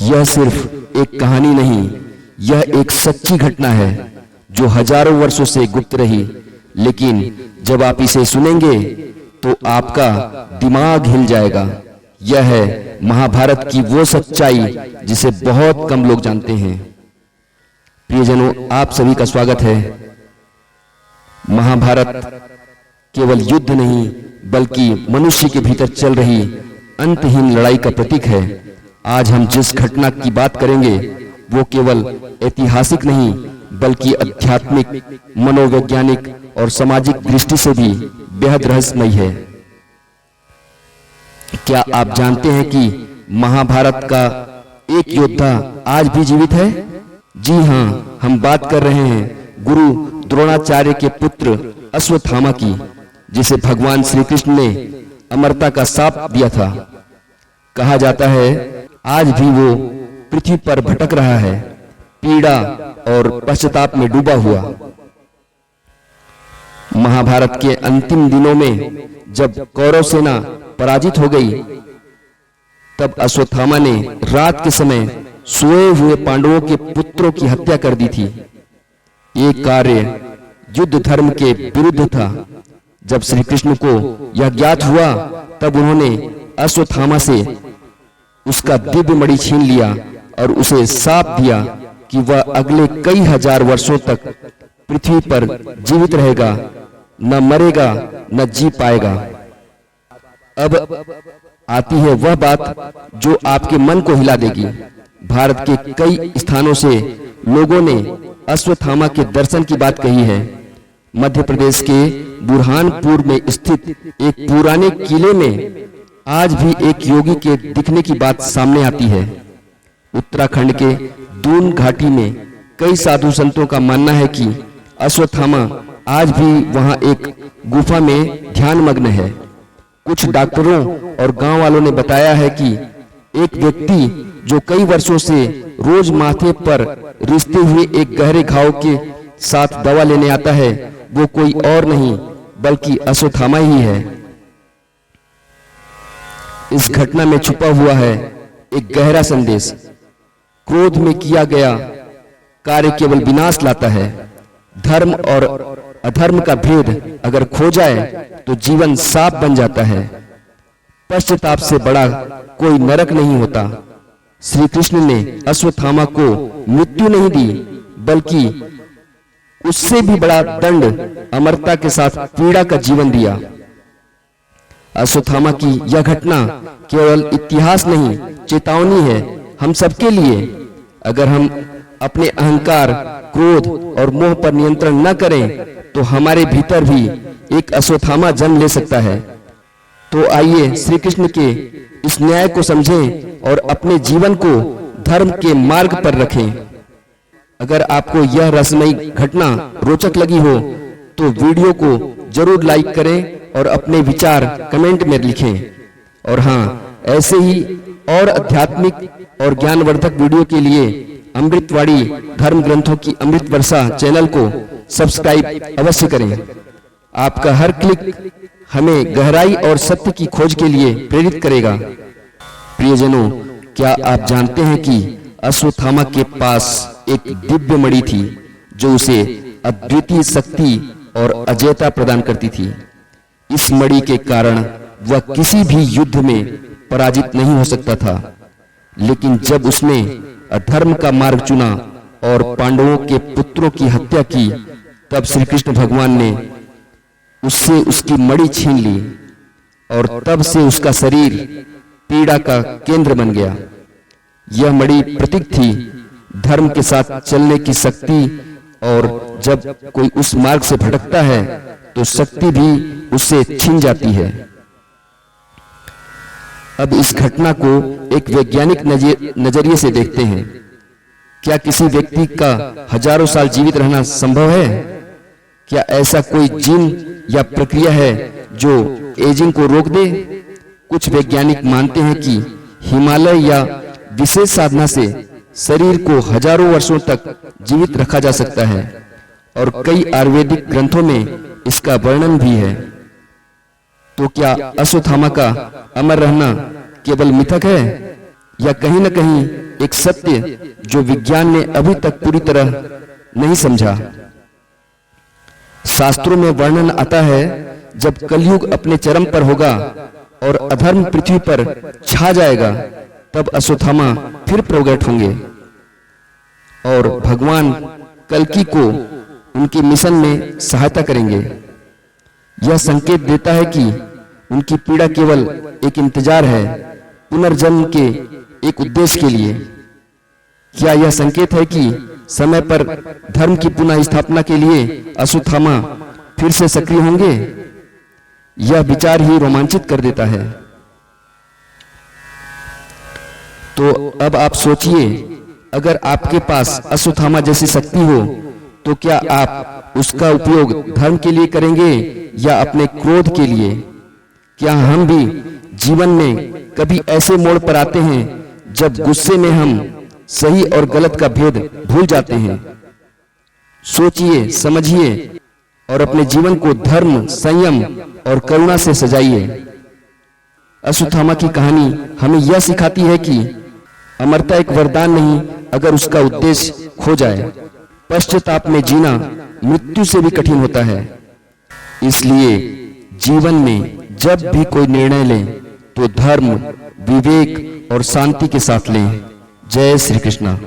यह सिर्फ एक कहानी नहीं, यह एक सच्ची घटना है जो हजारों वर्षों से गुप्त रही, लेकिन जब आप इसे सुनेंगे तो आपका दिमाग हिल जाएगा। यह है महाभारत की वो सच्चाई जिसे बहुत कम लोग जानते हैं। प्रियजनों, आप सभी का स्वागत है। महाभारत केवल युद्ध नहीं बल्कि मनुष्य के भीतर चल रही अंतहीन लड़ाई का प्रतीक है। आज हम जिस घटना की बात करेंगे वो केवल ऐतिहासिक नहीं बल्कि आध्यात्मिक, मनोवैज्ञानिक और सामाजिक दृष्टि से भी बेहद रहस्यमय है। क्या आप जानते हैं कि महाभारत का एक योद्धा आज भी जीवित है? जी हाँ, हम बात कर रहे हैं गुरु द्रोणाचार्य के पुत्र अश्वत्थामा की, जिसे भगवान श्री कृष्ण ने अमरता का शाप दिया था। कहा जाता है आज भी वो पृथ्वी पर भटक रहा है, पीड़ा और पश्चाताप में डूबा हुआ। महाभारत के अंतिम दिनों में जब कौरव सेना पराजित हो गई, तब अश्वत्थामा ने रात के समय सोए हुए पांडवों के पुत्रों की हत्या कर दी थी। ये कार्य युद्ध धर्म के विरुद्ध था। जब श्री कृष्ण को यह ज्ञात हुआ तब उन्होंने अश्वत्थामा से उसका दिव्य मणि छीन लिया और उसे शाप दिया कि वह अगले कई हजार वर्षों तक पृथ्वी पर जीवित रहेगा, न मरेगा न जी पाएगा। अब आती है वह बात जो आपके मन को हिला देगी। भारत के कई स्थानों से लोगों ने अश्वत्थामा के दर्शन की बात कही है। मध्य प्रदेश के बुरहानपुर में स्थित एक पुराने किले में आज भी एक योगी के दिखने की बात सामने आती है। उत्तराखंड के दून घाटी में कई साधु संतों का मानना है कि अश्वत्थामा आज भी वहां एक गुफा में ध्यान मग्न है। कुछ डॉक्टरों और गांव वालों ने बताया है कि एक व्यक्ति जो कई वर्षों से रोज माथे पर रिसते हुए एक गहरे घाव के साथ दवा लेने आता है, वो कोई और नहीं बल्कि अश्वत्थामा ही है। इस घटना में छुपा हुआ है एक गहरा संदेश। क्रोध में किया गया कार्य केवल विनाश लाता है। धर्म और अधर्म का भेद अगर खो जाए तो जीवन साफ बन जाता है। पश्चाताप से बड़ा कोई नरक नहीं होता। श्री कृष्ण ने अश्वत्थामा को मृत्यु नहीं दी बल्कि उससे भी बड़ा दंड, अमरता के साथ पीड़ा का जीवन दिया। अश्वत्थामा की यह घटना केवल इतिहास नहीं, चेतावनी है हम सबके लिए। अगर हम अपने अहंकार, क्रोध और मोह पर नियंत्रण न करें तो हमारे भीतर भी एक अश्वत्थामा जन्म ले सकता है। तो आइए श्री कृष्ण के इस न्याय को समझें और अपने जीवन को धर्म के मार्ग पर रखें। अगर आपको यह रहस्यमयी घटना रोचक लगी हो तो वीडियो को जरूर लाइक करें और अपने विचार कमेंट में लिखें। और हाँ, ऐसे ही और आध्यात्मिक और ज्ञानवर्धक वीडियो के लिए अमृतवाणी धर्म ग्रंथों की अमृत वर्षा चैनल को सब्सक्राइब अवश्य करें। आपका हर क्लिक हमें गहराई और सत्य की खोज के लिए प्रेरित करेगा। प्रियजनों, क्या आप जानते हैं कि अश्वत्थामा के पास एक दिव्य मणि थी जो उसे अद्वितीय शक्ति और अजेयता प्रदान करती थी। इस मणि के कारण वह किसी भी युद्ध में पराजित नहीं हो सकता था। लेकिन जब उसने अधर्म का मार्ग चुना और पांडवों के पुत्रों की हत्या की, तब श्री कृष्ण भगवान ने उससे उसकी मणि छीन ली और तब से उसका शरीर पीड़ा का केंद्र बन गया। यह मणि प्रतीक थी धर्म के साथ चलने की शक्ति, और जब कोई उस मार्ग से भटकता है तो शक्ति भी उससे छीन जाती है। अब इस घटना को एक वैज्ञानिक नजरिए से देखते हैं। क्या किसी व्यक्ति का हजारों साल जीवित रहना संभव है? क्या ऐसा कोई जीन या प्रक्रिया है जो एजिंग को रोक दे? कुछ वैज्ञानिक मानते हैं कि हिमालय या विशेष साधना से शरीर को हजारों वर्षों तक जीवित रखा जा सकता है, और कई आयुर्वेदिक ग्रंथों में इसका वर्णन भी है। तो क्या अश्वत्थामा का अमर रहना केवल मिथक है या कहीं न कहीं एक सत्य जो विज्ञान ने अभी तक पूरी तरह नहीं समझा। शास्त्रों में वर्णन आता है, जब कलयुग अपने चरम पर होगा और अधर्म पृथ्वी पर छा जाएगा, तब अश्वत्थामा फिर प्रकट होंगे और भगवान कल्कि को उनके मिशन में सहायता करेंगे। यह संकेत देता है कि उनकी पीड़ा केवल एक इंतजार है पुनर्जन्म के एक उद्देश्य के लिए। क्या यह संकेत है कि समय पर धर्म की पुनः स्थापना के लिए अश्वत्थामा फिर से सक्रिय होंगे? यह विचार ही रोमांचित कर देता है। तो अब आप सोचिए, अगर आपके पास अश्वत्थामा जैसी शक्ति हो तो क्या आप उसका उपयोग धर्म के लिए करेंगे या अपने क्रोध के लिए? क्या हम भी जीवन में कभी ऐसे मोड़ पर आते हैं जब गुस्से में हम सही और गलत का भेद भूल जाते हैं? सोचिए, समझिए और अपने जीवन को धर्म, संयम और करुणा से सजाइए। अश्वत्थामा की कहानी हमें यह सिखाती है कि अमरता एक वरदान नहीं, अगर उसका उद्देश्य खो जाए। पश्चाताप में जीना मृत्यु से भी कठिन होता है। इसलिए जीवन में जब भी कोई निर्णय लें तो धर्म, विवेक और शांति के साथ लें। जय श्री कृष्ण।